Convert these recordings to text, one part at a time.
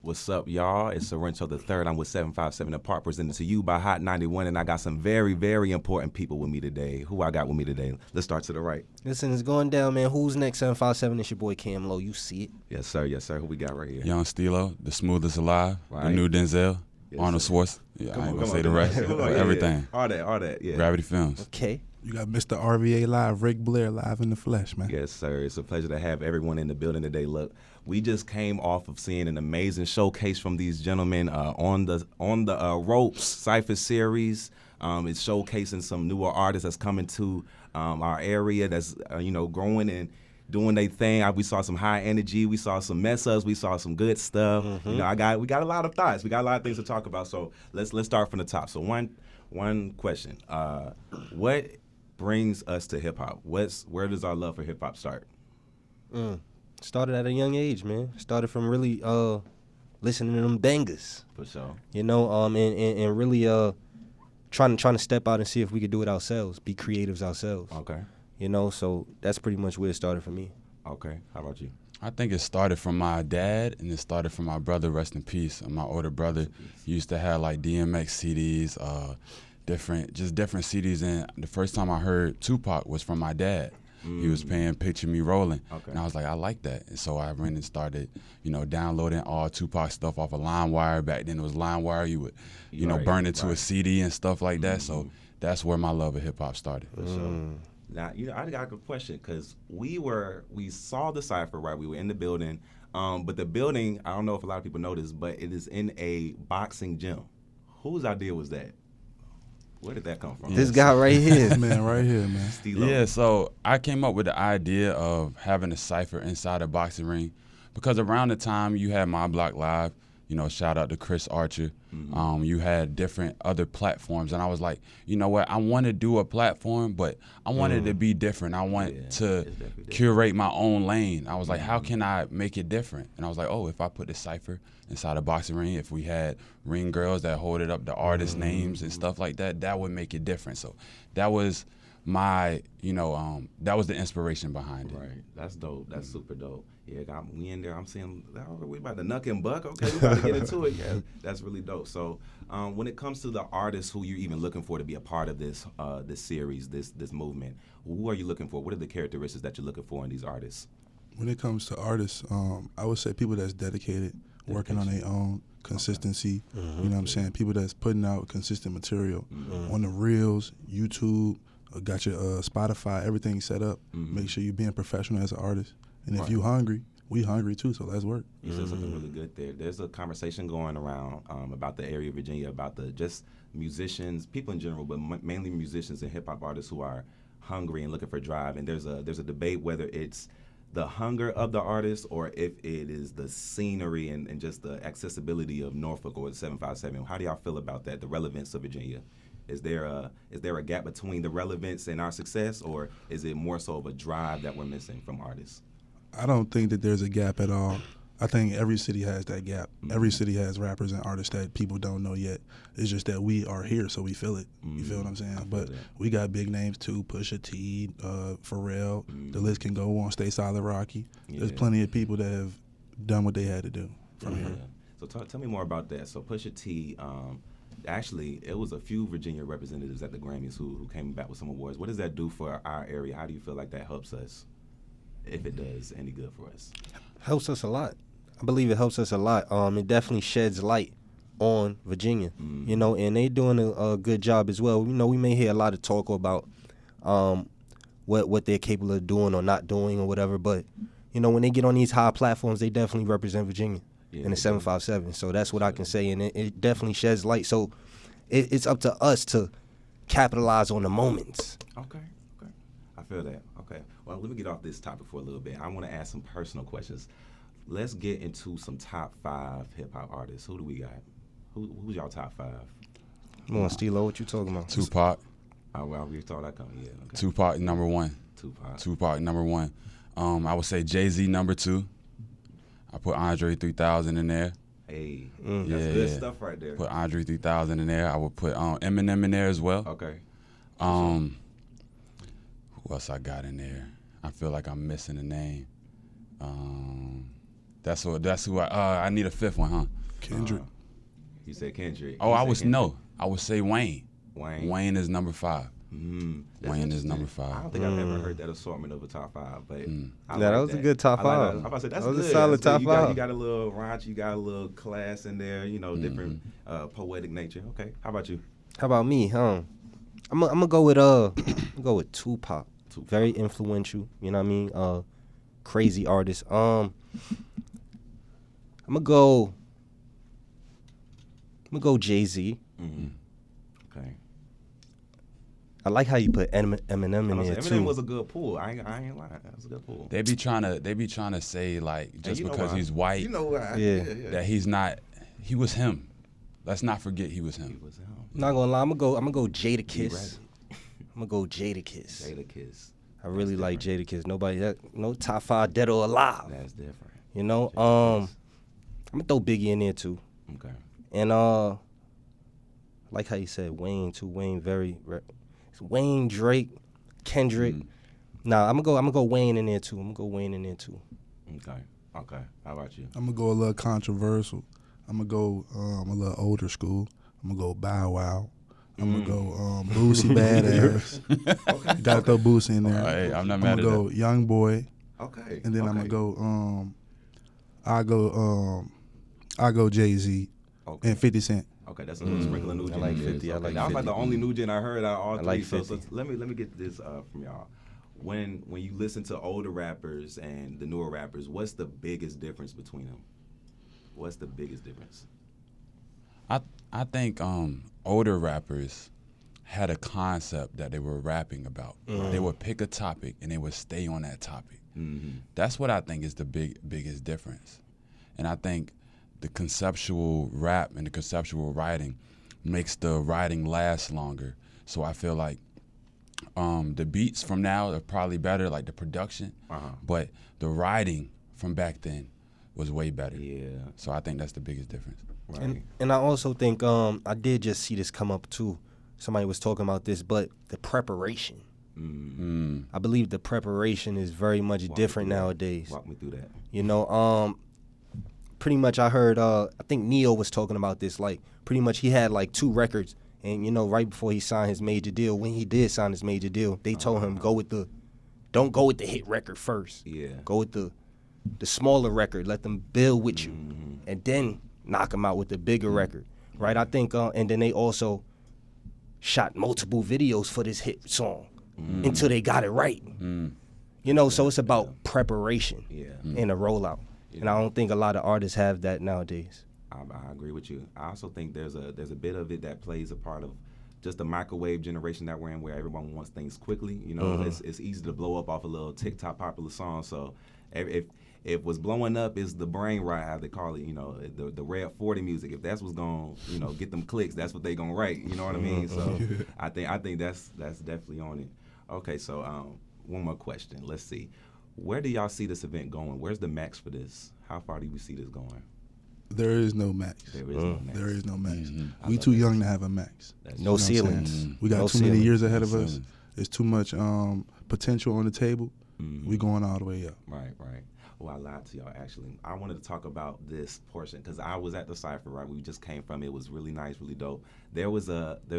What's up, y'all? It's Sorrento the Third. I'm with 757 The Park, presented to you by Hot 91, and I got some very, very important people with me today. Who I got with me today? Let's start to the right. Listen, it's going down, man. Who's next? 757. It's your boy Cam Low. You see it. Yes, sir. Yes, sir. Who we got right here? Young Stilo, the smoothest alive, Right. the new Denzel, Yes, Arnold sir. Schwartz. Yeah, Come I ain't on, gonna come say on, the come rest, on. but Yeah, everything. All that, yeah. Gravity Films. Okay. You got Mr. RVA live, Rick Blair live in the flesh, man. Yes, sir. It's a pleasure to have everyone in the building today. Look, we just came off of seeing an amazing showcase from these gentlemen on the Ropes Cypher series. It's showcasing some newer artists that's coming to our area that's growing and doing their thing. We saw some high energy. We saw some mess ups. We saw some good stuff. Mm-hmm. We got a lot of thoughts. We got a lot of things to talk about. So let's start from the top. So one question: what brings us to hip hop? Where does our love for hip hop start? Started at a young age, man. Started from really listening to them bangers. For sure. And really trying to step out and see if we could do it ourselves, be creatives ourselves. Okay. So that's pretty much where it started for me. Okay. How about you? I think it started from my dad, and it started from my brother, rest in peace. My older brother used to have like DMX CDs, different CDs. And the first time I heard Tupac was from my dad. He was playing Picture Me Rolling. Okay. And I was like, I like that. And so I went and started, downloading all Tupac stuff off of LimeWire. Back then it was LimeWire. You would, Right, burn it to a right. CD and stuff like that. So that's where my love of hip hop started. For sure. Now, I got a good question because we saw the Cypher, right? We were in the building, but the building, I don't know if a lot of people know this, but it is in a boxing gym. Whose idea was that? Where did that come from? This guy right here. Man, right here, man. Stilo. Yeah, so I came up with the idea of having a Cypher inside a boxing ring because around the time you had My Block Live, shout out to Chris Archer, you had different other platforms, and I was like, you know what, I want to do a platform, but I wanted to be different. I want to curate my own lane. I was like, how can I make it different? And I was like, if I put the Cypher inside a boxing ring, if we had ring girls that holded up the artist names and stuff like that, that would make it different. So that was my, that was the inspiration behind it. Right. That's dope. That's super dope. Yeah, we in there. I'm seeing we about to knuck and buck. Okay, we about to get into it. Yeah, that's really dope. So, when it comes to the artists who you're even looking for to be a part of this series, this movement, who are you looking for? What are the characteristics that you're looking for in these artists? When it comes to artists, I would say people that's dedicated, working on their own, consistency. You know what I'm saying? People that's putting out consistent material on the reels, YouTube, got your Spotify, everything set up. Make sure you're being professional as an artist. And if you hungry, we hungry too, so let's work. You said something really good there. There's a conversation going around about the area of Virginia, about the just musicians, people in general, but mainly musicians and hip-hop artists who are hungry and looking for drive. And there's a debate whether it's the hunger of the artist or if it is the scenery and just the accessibility of Norfolk or 757. How do y'all feel about that, the relevance of Virginia? Is there a gap between the relevance and our success, or is it more so of a drive that we're missing from artists? I don't think that there's a gap at all. I think every city has that gap. Every city has rappers and artists that people don't know yet. It's just that we are here, so we feel it. You feel what I'm saying? But we got big names too, Pusha T, Pharrell. The list can go on, Stay Solid Rocky. There's plenty of people that have done what they had to do from here. So tell me more about that. So Pusha T, actually, it was a few Virginia representatives at the Grammys who came back with some awards. What does that do for our area? How do you feel like that helps us, if it does any good for us? Helps us a lot. I believe it helps us a lot. It definitely sheds light on Virginia, and they doing a good job as well. We may hear a lot of talk about what they're capable of doing or not doing or whatever, but when they get on these high platforms, they definitely represent Virginia in the 757. So that's what I can say, and it definitely sheds light. So it's up to us to capitalize on the moments. Okay. I feel that. Okay. Well, let me get off this topic for a little bit. I want to ask some personal questions. Let's get into some top 5 hip-hop artists. Who do we got? Who's y'all top 5? Come on, Stilo, what you talking about? Tupac. Well, we saw that coming. Yeah. Okay. Tupac number 1. Tupac number 1. I would say Jay-Z number 2. I put Andre 3000 in there. Hey, that's good stuff right there. Put Andre 3000 in there. I would put Eminem in there as well. Okay. Who else I got in there? I feel like I'm missing a name. That's who I need a 5th one, huh? Kendrick. You said Kendrick. Oh, You I said would Kendrick. I would say Wayne. Wayne. Wayne is number 5. That's Wayne is interesting. number I 5. don't think I've ever heard that assortment of a top 5, but I Yeah, like that was a good top I like five. that. I'm about to say that's That was a good. solid That's good. top You five. got a little raunchy, you got a little class in there. You know, different poetic nature. Okay, how about you? How about me, huh? I'm gonna go with Tupac. Very influential, you know what I mean? Crazy artist. I'm gonna go Jay-Z. Okay. I like how you put Eminem in there Eminem too. was a good pull. I ain't lying. That was a good pull. They be trying to say like just you know because why. he's white You know why? Yeah. that he's not. He was him. Let's not forget he was He him. was him. Not gonna lie, I'm gonna go Jadakiss. Ready. I'm gonna go Jadakiss. Jada Kiss. I really like Jadakiss. No top 5 dead or alive. That's different. You know, Jadakiss. I'm gonna throw Biggie in there too. Okay. And like how you said Wayne too. Wayne Wayne, Drake, Kendrick. Nah, I'm gonna go Wayne in there too. Okay. Okay. How about you? I'm gonna go a little controversial. I'm gonna go a little older school. I'm gonna go Bow Wow. I'm gonna go Boosie Badass. You gotta throw Boosie in there. Hey, I'm not I'm mad gonna at go Young Boy, Okay. and then I'm okay. gonna go. I go Jay-Z Okay. and 50 Cent. Okay, that's a little sprinkle of new I gen. like in there. 50, I Okay, like that was like 50. the only new gen I heard out of all three. like so 50. let me get this from y'all. When you listen to older rappers and the newer rappers, what's the biggest difference between them? What's the biggest difference? I think older rappers had a concept that they were rapping about. They would pick a topic and they would stay on that topic. That's what I think is the biggest difference. And I think the conceptual rap and the conceptual writing makes the writing last longer. So I feel like the beats from now are probably better, like the production, but the writing from back then was way better. Yeah. So I think that's the biggest difference. Right. And I also think I did just see this come up too. Somebody was talking about this, but the preparation. I believe the preparation is very much different nowadays. Walk me through that. You know, pretty much I heard I think Neo was talking about this, like pretty much he had like 2 records, and you know, right before he signed his major deal, when he did sign his major deal, they told him don't go with the hit record first. Yeah. Go with the smaller record, let them build with you, and then knock them out with the bigger record, right? I think, and then they also shot multiple videos for this hit song until they got it right. You know, so it's about preparation and a rollout, and I don't think a lot of artists have that nowadays. I agree with you. I also think there's a bit of it that plays a part of just the microwave generation that we're in, where everyone wants things quickly. You know, it's easy to blow up off a little TikTok popular song. So if what's blowing up is the brain rot, how they call it, you know, the Red 40 music. If that's what's gonna, you know, get them clicks, that's what they gonna write. You know what I mean? So I think that's definitely on it. Okay, so one more question. Let's see. Where do y'all see this event going? Where's the max for this? How far do we see this going? There is no max. There is no max. There is no max. I We love too that. young to have a max. That's No true. You know what I'm ceilings. saying? We got No too many ceilings. years ahead of No us. ceilings. There's too much potential on the table. We going all the way up. Right. Well, I lied to y'all. Actually, I wanted to talk about this portion because I was at the Cypher. Right, we just came from. It was really nice, really dope. There's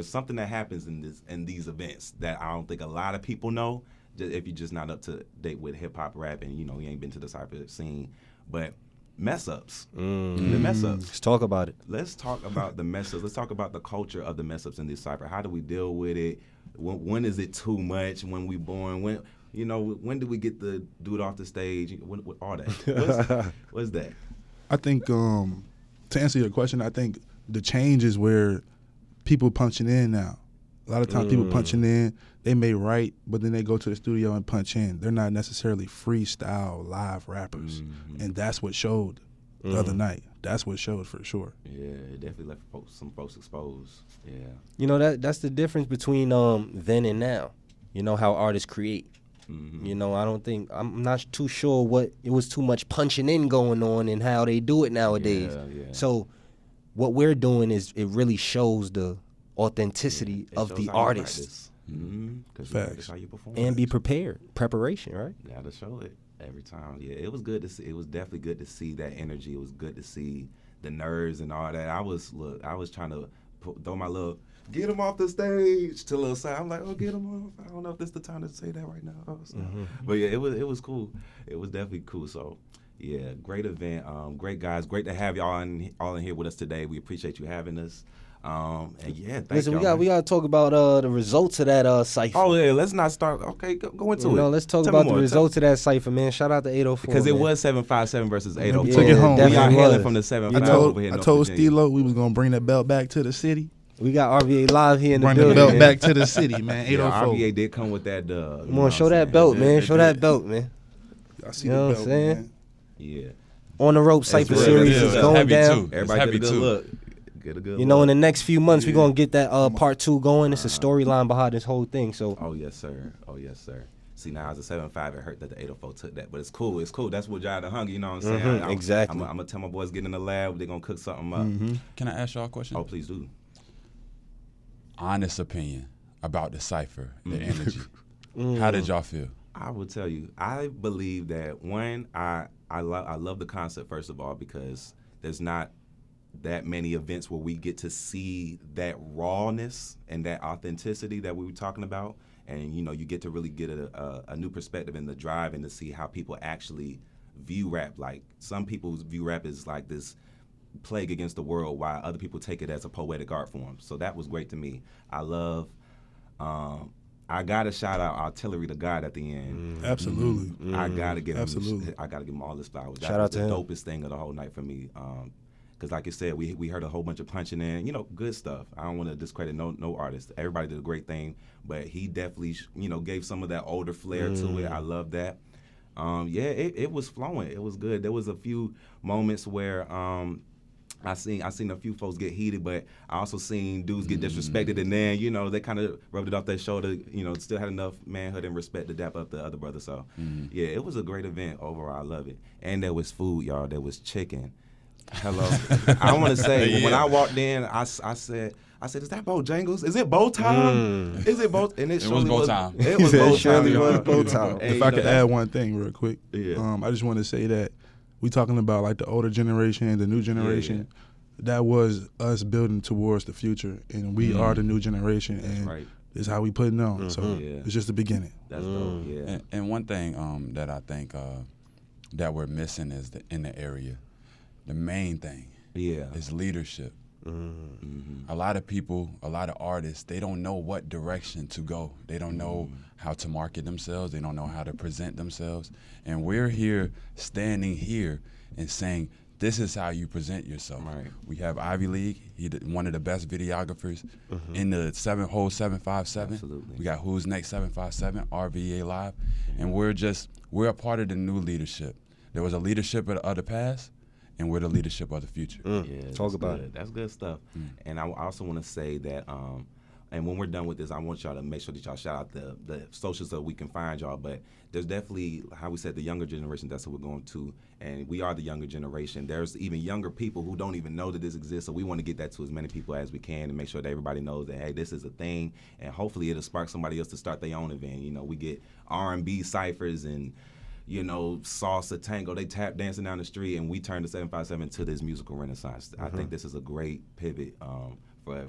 something that happens in these events that I don't think a lot of people know. If you're just not up to date with hip hop rap and you know you ain't been to the Cypher scene, but mess ups, the mess ups. Let's talk about it. Let's talk about the mess ups. Let's talk about the culture of the mess ups in this Cypher. How do we deal with it? When is it too much? When we born? When you know? When do we get the dude off the stage? All that. What's that? I think to answer your question, I think the change is where people punching in now. A lot of times people punching in, they may write, but then they go to the studio and punch in. They're not necessarily freestyle live rappers. And that's what showed the other night. That's what showed for sure. Yeah, it definitely left some folks exposed. Yeah. You know, that's the difference between then and now. You know how artists create. You know, I'm not too sure what it was too much punching in going on and how they do it nowadays. Yeah. So what we're doing is it really shows the authenticity It of shows the how you artist practice. Because Facts. how you perform. and be prepared. Preparation, right? Gotta show it every time. Yeah, it was good to see. It was definitely good to see that energy. It was good to see the nerves and all that. I was trying to throw my little get him off the stage to a little side. I'm like, oh, get him off. I don't know if this the time to say that right now. So. But yeah, it was cool. It was definitely cool. So yeah, great event. Great guys. Great to have y'all all in here with us today. We appreciate you having us. And yeah, thank Listen, y'all, we got to talk about the results of that Cypher. Oh yeah, let's not start. Okay, go into it. No, let's talk Tell me about the more. results of that Cypher, man. Shout out to 804. Because it man. was 757 versus 804. we took it home. We are definitely hailing was. from the 7-5 I over here in told North Stilo Virginia. we was gonna bring that belt back to the city. We got RVA live here in the Bring the building. belt man. back to the city, man. Yeah, 804. RBA did come with that dub. Come on, show that belt, man. Show that belt, man. I see You know the what belt, I'm saying? man. Yeah. On the rope Cypher real. series It's is real. going Heavy, down. too. It's Everybody heavy get a good too. look. Get a good You know, in look. the next few months, we're Yeah. going to get that part 2 going. It's a storyline behind this whole thing. So, Oh, yes, sir. Oh, yes, sir. See, now as a 7-5, it hurt that the 804 took that. But it's cool. It's cool. That's what y'all the hunger, you know what I'm saying? exactly. I'm going to tell my boys get in the lab. They're going to cook something up. Can I ask y'all a question? Oh, please do. Honest opinion about the Cypher, the energy. How did y'all feel? I will tell you, I believe that one, I love the concept first of all because there's not that many events where we get to see that rawness and that authenticity that we were talking about, and you know you get to really get a new perspective in the drive and to see how people actually view rap. Like some people view rap as like this plague against the world, while other people take it as a poetic art form. So that was great to me. I love. I gotta shout out Artillery the God at the end. Absolutely. I gotta give him. Absolutely. I gotta give him all his flowers. That Shout was out to the him. dopest thing of the whole night for me. Because like you said, we heard a whole bunch of punching in, you know, good stuff. I don't want to discredit no artist. Everybody did a great thing, but he definitely, gave some of that older flair to it. I love that. It was flowing. It was good. There was a few moments where I seen a few folks get heated, but I also seen dudes get disrespected, and then they kind of rubbed it off their shoulder. Still had enough manhood and respect to dap up the other brother. So yeah, it was a great event overall. I love it, and there was food, y'all. There was chicken. Hello, I want to say when I walked in, I said, is that Bojangles? Is it bow time? Is it bow? And it was bow time. It was bow time. surely was y'all. bow time. And, If I could that's- add one thing real quick, Yeah. I just want to say that we talking about like the older generation, the new generation. That was us building towards the future, and we are the new generation, and right. it's how we putting on. So Yeah. it's just the beginning. That's dope. Yeah. And one thing that I think that we're missing is in the area, the main thing Yeah. is leadership. A lot of people, a lot of artists, they don't know what direction to go. They don't know how to market themselves. They don't know how to present themselves. And we're here, standing here and saying, this is how you present yourself. Right. We have Ivy League. He's one of the best videographers in the 757. Absolutely. We got Who's Next 757, RVA Live. And we're a part of the new leadership. There was a leadership of the past, and we're the leadership of the future. Yeah, Talk that's about good. That's good stuff. And I also want to say that, and when we're done with this, I want y'all to make sure that y'all shout out the socials so we can find y'all. But there's definitely, how we said, the younger generation. That's what we're going to, and we are the younger generation. There's even younger people who don't even know that this exists. So we want to get that to as many people as we can and make sure that everybody knows that, hey, this is a thing. And hopefully it'll spark somebody else to start their own event. We get R&B ciphers and salsa, tango, they tap dancing down the street, and we turn the 757 to this musical renaissance. I think this is a great pivot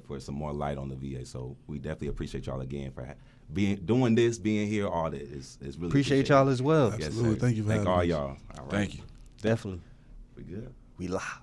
for some more light on the VA. So we definitely appreciate y'all again for doing this, being here, all that. It's really appreciate y'all as well. Yes, Absolutely. sir. Thank you for Thank having all us. y'all. All right. Thank you. Definitely. We good? We live.